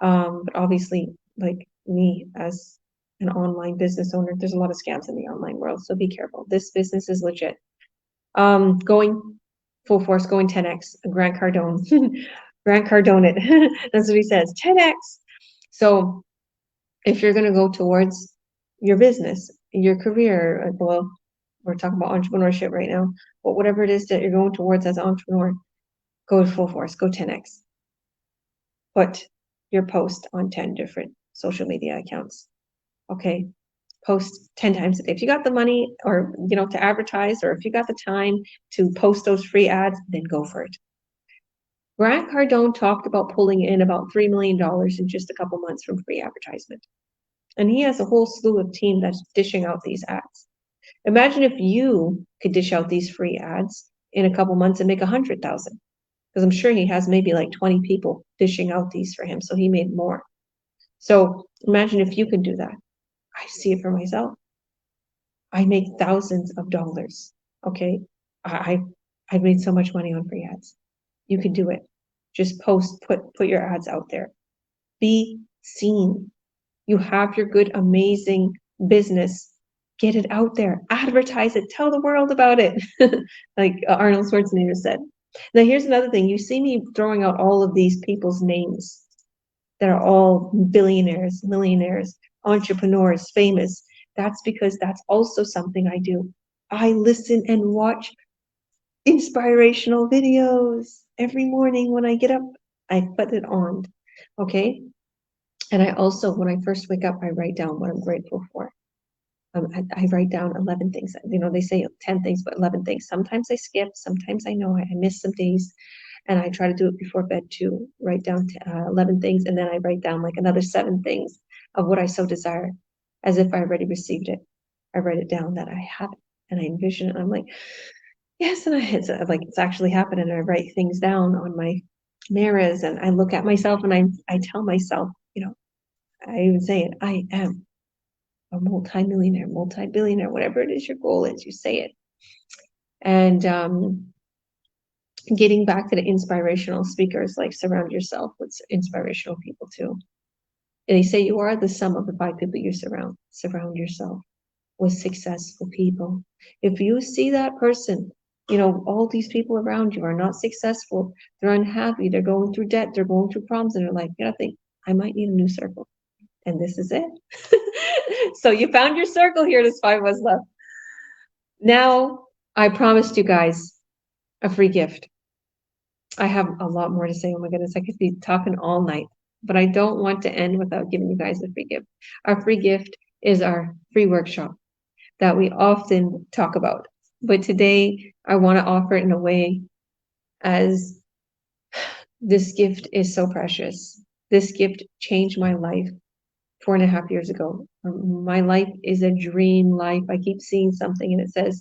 But obviously, like me as an online business owner, there's a lot of scams in the online world, so be careful. This business is legit. Going full force, going 10x, Grant Cardone. Grant Cardone it. That's what he says, 10x. So If you're going to go towards your business, your career, well, we're talking about entrepreneurship right now, but whatever it is that you're going towards as an entrepreneur, go full force, go 10x. Put your post on 10 different social media accounts. Okay, post 10 times a day. If you got the money or, to advertise, or if you got the time to post those free ads, then go for it. Grant Cardone talked about pulling in about $3 million in just a couple months from free advertisement. And he has a whole slew of team that's dishing out these ads. Imagine if you could dish out these free ads in a couple months and make 100,000. Because I'm sure he has maybe like 20 people dishing out these for him, so he made more. So imagine if you could do that. I see it for myself. I make thousands of dollars. Okay, I've made so much money on free ads. You can do it. Just post, put your ads out there. Be seen. You have your good, amazing business. Get it out there. Advertise it. Tell the world about it. Like Arnold Schwarzenegger said. Now, here's another thing. You see me throwing out all of these people's names that are all billionaires, millionaires, entrepreneurs, famous. That's because that's also something I do. I listen and watch inspirational videos every morning when I get up. I put it on. Okay. And I also, when I first wake up, I write down what I'm grateful for. I write down 11 things. They say 10 things, but 11 things. Sometimes I skip. Sometimes I know I miss some days. And I try to do it before bed too. Write down 11 things. And then I write down like another 7 things of what I so desire, as if I already received it. I write it down that I have it. And I envision it. And I'm like, yes. And it's actually happened. And I write things down on my mirrors. And I look at myself and I tell myself, I even say it, I am a multi-millionaire, multi-billionaire, whatever it is your goal is, you say it. And getting back to the inspirational speakers, like surround yourself with inspirational people too. And they say you are the sum of the 5 people you surround. Surround yourself with successful people. If you see that person, all these people around you are not successful, they're unhappy, they're going through debt, they're going through problems, and they're like, I think I might need a new circle. And this is it. So you found your circle here. There's 5 of us left. Now, I promised you guys a free gift. I have a lot more to say. Oh my goodness, I could be talking all night, but I don't want to end without giving you guys a free gift. Our free gift is our free workshop that we often talk about. But today, I want to offer it in a way as this gift is so precious. This gift changed my life 4.5 years ago. My life is a dream life. I keep seeing something and it says,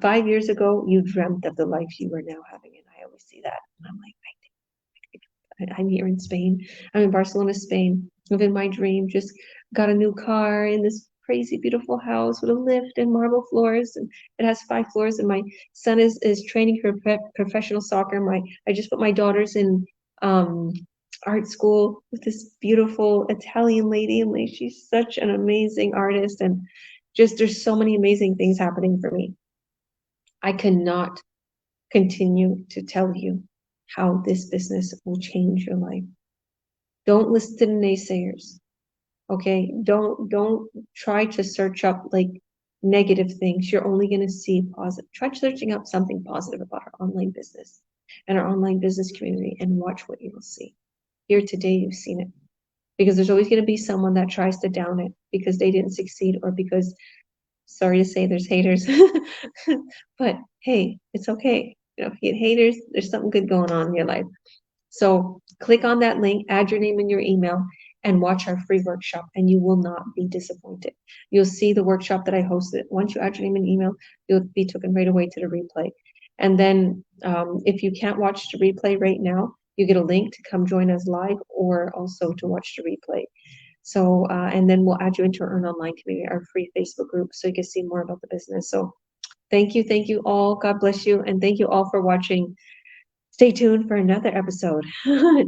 5 years ago, you dreamt of the life you are now having. And I always see that. And I'm like, I'm here in Spain. I'm in Barcelona, Spain. Living my dream. Just got a new car in this crazy, beautiful house with a lift and marble floors. And it has 5 floors. And my son is training for professional soccer. I just put my daughters in art school with this beautiful Italian lady, and she's such an amazing artist, and just there's so many amazing things happening for me. I cannot continue to tell you how this business will change your life. Don't listen to the naysayers. Okay, don't try to search up like negative things. You're only going to see positive. Try searching up something positive about our online business and our online business community, and watch what you will see. Here today, you've seen it. Because there's always going to be someone that tries to down it because they didn't succeed, or because, sorry to say, there's haters. But hey, it's okay. If you get haters, there's something good going on in your life. So click on that link, add your name in your email, and watch our free workshop, and you will not be disappointed. You'll see the workshop that I hosted. Once you add your name and email, you'll be taken right away to the replay. And then if you can't watch the replay right now, you get a link to come join us live, or also to watch the replay. So, and then we'll add you into our Earn Online community, our free Facebook group, so you can see more about the business. So thank you all. God bless you. And thank you all for watching. Stay tuned for another episode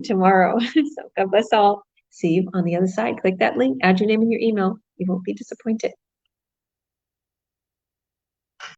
tomorrow. So God bless all. See you on the other side. Click that link, add your name and your email. You won't be disappointed.